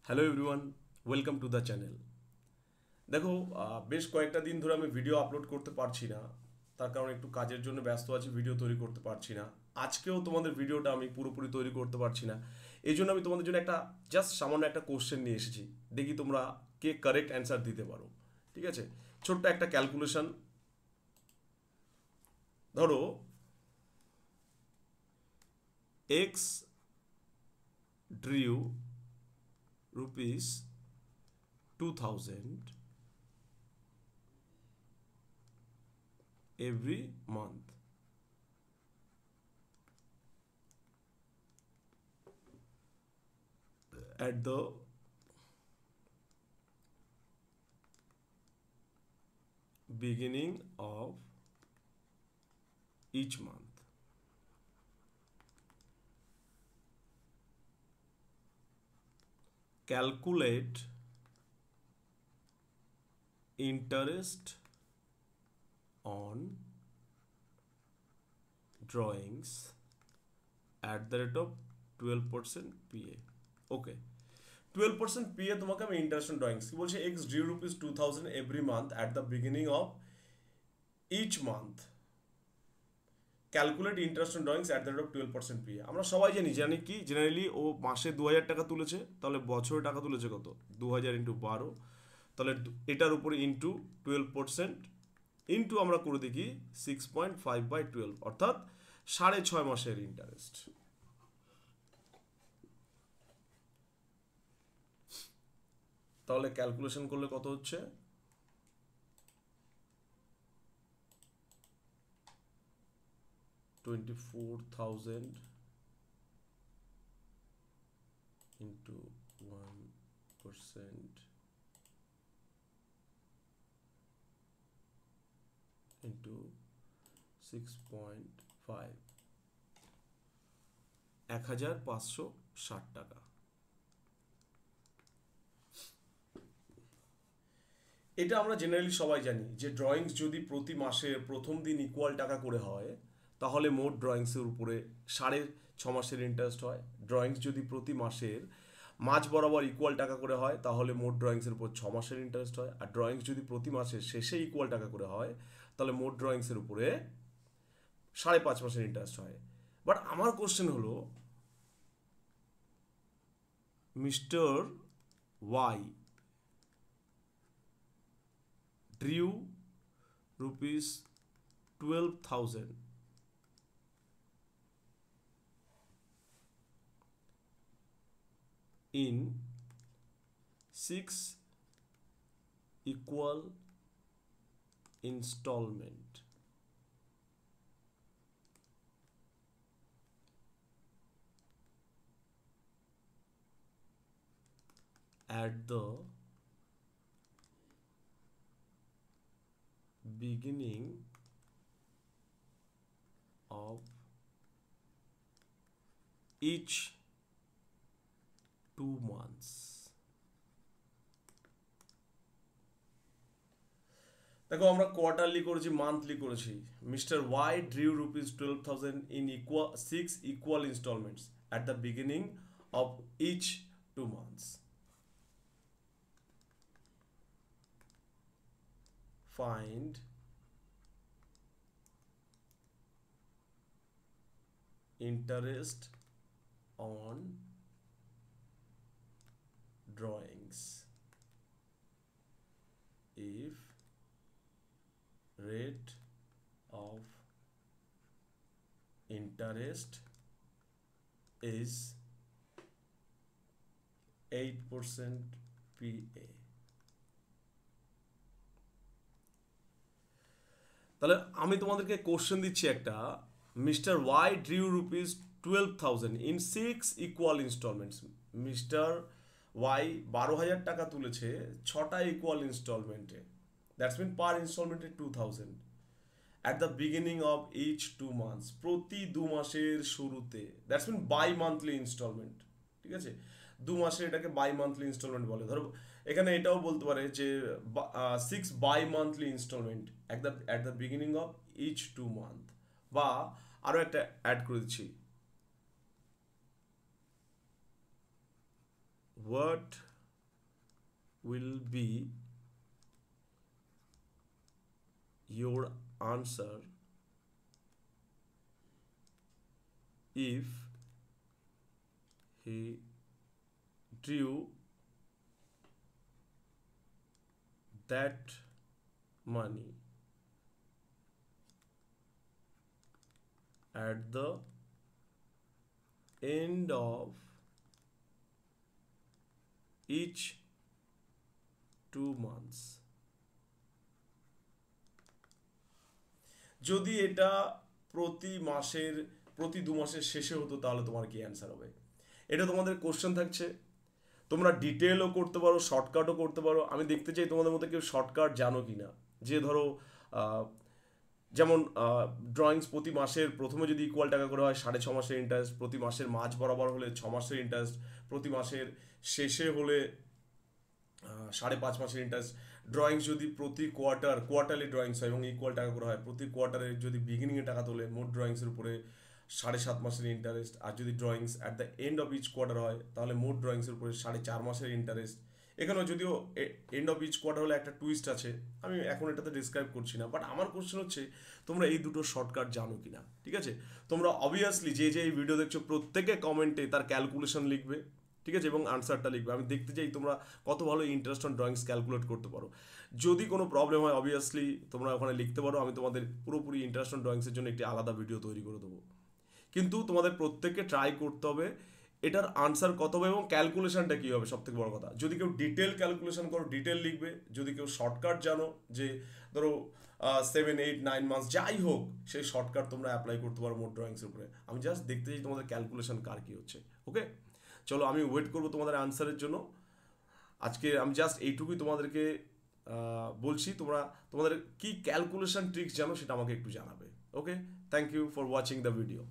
Hello everyone, welcome to the channel. দেখো, বেশ কয়েকটা দিন ধরে আমি ভিডিও আপলোড করতে পারছি না, তার কারণ একটু কাজের জন্য ব্যস্ত আছি, ভিডিও তৈরি করতে পারছি না। আজকেও তোমাদের ভিডিওটা আমি পুরোপুরি তৈরি করতে পারছি না। এই জন্য আমি তোমাদের জন্য একটা জাস্ট সামান্য একটা কোশ্চেন নিয়ে এসেছি, দেখি তোমরা কে কারেক্ট অ্যান্সার দিতে পারো। ঠিক আছে, ছোট্ট একটা ক্যালকুলেশন। ধরো x drew rupees 2000 every month at the beginning of each month. Calculate interest on drawings at the rate of 12% PA. Okay, 12% PA তোমাকে আমি ইন্টারেস্ট অন ড্রয়িংস কি বলছে, X drew rupees 2000 every month at the beginning of each month. Calculate interest on drawings at the rate of 12% PA। আমরা সবাই জানি কি generally ও মাসে 2000 টাকা তুলেছে, তাহলে বছরে টাকা তুলেছে কত, 2000 ইন্টু 12, তাহলে এটার উপরে ইন্টু 12% ইন্টু আমরা করে দেখি 6.5/12, অর্থাৎ 6.5 মাসের ইন্টারেস্ট। তাহলে ক্যালকুলেশন করলে কত হচ্ছে, 24,000 into 1% into 6.5, 1560 টাকা। এটা আমরা জেনারেলি সবাই জানি যে ড্রয়িংস যদি প্রতি মাসের প্রথম দিন ইকুয়াল টাকা করে হয়, তাহলে মোট ড্রয়িংসের উপরে 6.5 মাসের ইন্টারেস্ট হয়। ড্রয়িংস যদি প্রতি মাসের মাঝ বরাবর ইকুয়াল টাকা করে হয়, তাহলে মোট ড্রয়িংসের উপর 6 মাসের ইন্টারেস্ট হয়। আর ড্রয়িংস যদি প্রতি মাসের শেষে ইকুয়াল টাকা করে হয়, তাহলে মোট ড্রয়িংসের উপরে 5.5 মাসের ইন্টারেস্ট হয়। বাট আমার কোশ্চেন হলো, mister Y drew rupees 12,000 in 6 equal installment at the beginning of each 2 months। দেখো, আমরা কোয়ার্টারলি করেছি, মান্থলি করেছি। Mr Y drew rupees 12,000 in equal 6 equal instalments at the beginning of each 2 months। Find interest on drawings if rate of interest is 8% PA। তাহলে আমি তোমাদেরকে question দিচ্ছি একটা, Mister Y drew rupees 12,000 in 6 equal instalments. Mister Y 12,000 টাকা তুলেছে 6টা equal ইনস্টলমেন্টে, that's mean per ইনস্টলমেন্টে 2,000 at the beginning of each 2 months, প্রতি 2 মাসের শুরুতে, that's mean by monthly instalment. ঠিক আছে, 2 মাসের এটাকে বাই মান্থলি ইনস্টলমেন্ট বলে। ধরো এখানে এটাও বলতে পারে যে 6 by monthly instalment at the beginning of each 2 month, বা আরও একটা অ্যাড করে দিচ্ছি, what will be your answer if he drew that money at the end of each 2 months. যদি এটা প্রতি 2 মাসের শেষে হতো তাহলে তোমার কি অ্যান্সার হবে? এটা তোমাদের কোশ্চেন থাকছে। তোমরা ডিটেলও করতে পারো, শর্টকাটও করতে পারো। আমি দেখতে চাই তোমাদের মধ্যে কেউ শর্টকাট জানো কি না। যে ধরো যেমন ড্রয়িংস প্রতি মাসের প্রথমে যদি ইকুয়াল টাকা করে হয় 6.5 মাসের ইন্টারেস্ট, প্রতি মাসের মাঝ বরাবর হলে 6 মাসের ইন্টারেস্ট, প্রতি মাসের শেষে হলে 5.5 মাসের ইন্টারেস্ট। ড্রয়িংস যদি প্রতি কোয়ার্টারলি ড্রয়িংস হয় এবং ইকুয়াল টাকা করে হয়, প্রতি কোয়ার্টারে যদি বিগিনিংয়ে টাকা তোলে মোট ড্রয়িংসের উপরে 7.5 মাসের ইন্টারেস্ট। আর যদি drawings at the end of each quarter হয় তাহলে মোট ড্রয়িংসের উপরে 4.5 মাসের ইন্টারেস্ট। এখানেও যদিও এন্ড অফ ইচ কোয়ার্টার হলে একটা টুইস্ট আছে, আমি এখন এটাতে ডিসক্রাইব করছি না। বাট আমার কোশ্চেন হচ্ছে তোমরা এই দুটো শর্টকাট জানো কি না, ঠিক আছে? তোমরা অবভিয়াসলি যে এই ভিডিও দেখছো প্রত্যেকে কমেন্টে তার ক্যালকুলেশন লিখবে, ঠিক আছে, এবং আনসারটা লিখবে। আমি দেখতে চাই তোমরা কত ভালো ইন্টারেস্ট অন ড্রয়িংস ক্যালকুলেট করতে পারো। যদি কোনো প্রবলেম হয় অবভিয়াসলি তোমরা ওখানে লিখতে পারো, আমি তোমাদের পুরোপুরি ইন্টারেস্ট অন ড্রয়িংসের জন্য একটি আলাদা ভিডিও তৈরি করে দেবো। কিন্তু তোমাদের প্রত্যেককে ট্রাই করতে হবে এটার আনসার কত হবে এবং ক্যালকুলেশনটা কী হবে। সবথেকে বড় কথা, যদি কেউ ডিটেল ক্যালকুলেশন করো ডিটেল লিখবে, যদি কেউ শর্টকাট জানো যে ধরো 7, 8, 9 মান্থস যাই হোক, সেই শর্টকাট তোমরা অ্যাপ্লাই করতে পারো মোট ড্রয়িংসের উপরে। আমি জাস্ট দেখতে চাই তোমাদের ক্যালকুলেশন কার কী হচ্ছে। ওকে, চলো আমি ওয়েট করবো তোমাদের আনসারের জন্য। আজকে আমি জাস্ট এইটুকুই তোমাদেরকে বলছি, তোমাদের কি ক্যালকুলেশন ট্রিক্স জানো সেটা আমাকে একটু জানাবে। Okay, thank you for watching the video.